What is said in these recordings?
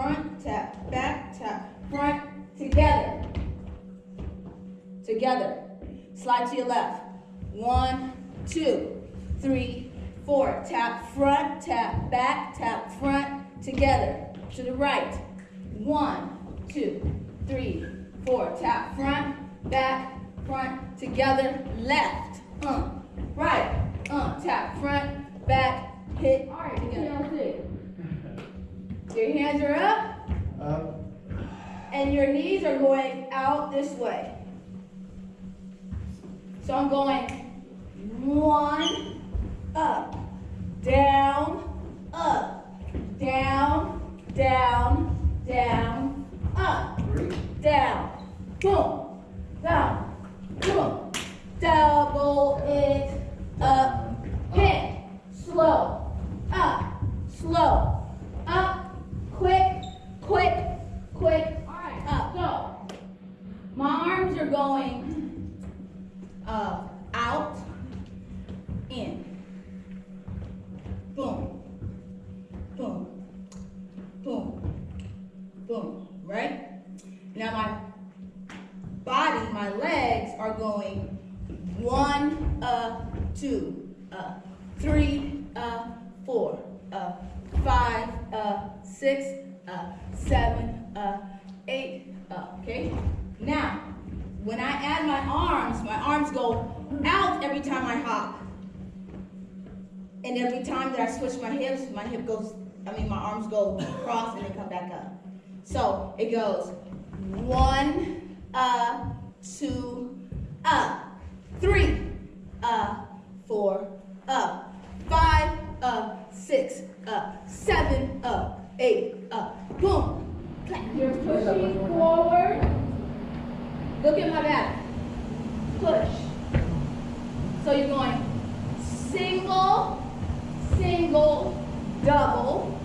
front, tap, back, tap, front, together. Together. Slide to your left. 1, 2, 3, 4. Tap front, tap back, tap front, together. To the right. 1, 2, 3, 4. Tap front, back, front, together, left. Right. Tap front, back, hit. All right, together. Your hands are up. And your knees are going out this way. So I'm going 1, up, down, up, down, down, down, up, down, boom, down, boom, double it, up, hit, slow, up, quick, quick, quick, all right, up, go. My arms are going out, in, boom, boom, boom, boom, right? Now my body, my legs are going 1, 2, 3, 4, 5, 6, 7, 8, okay? Now, when I add my arms go out every time I hop. And every time that I switch my arms go across and they come back up. So it goes 1, 2, up, 3, 4, up, 5, 6, 7, 8, boom. You're pushing forward. Look at my back. Push. So you're going single, single, double,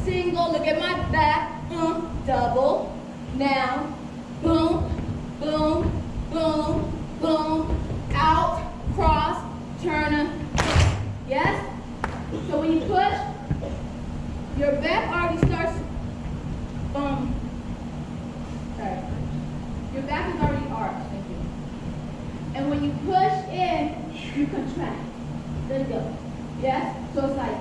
single. Look at my back. Double. Now, boom, boom, boom, boom. Out, cross, turn. Yes? So when you push, your back already starts. Your back is already arched. Thank you. And when you push in, you contract. There you go. Yes? So it's like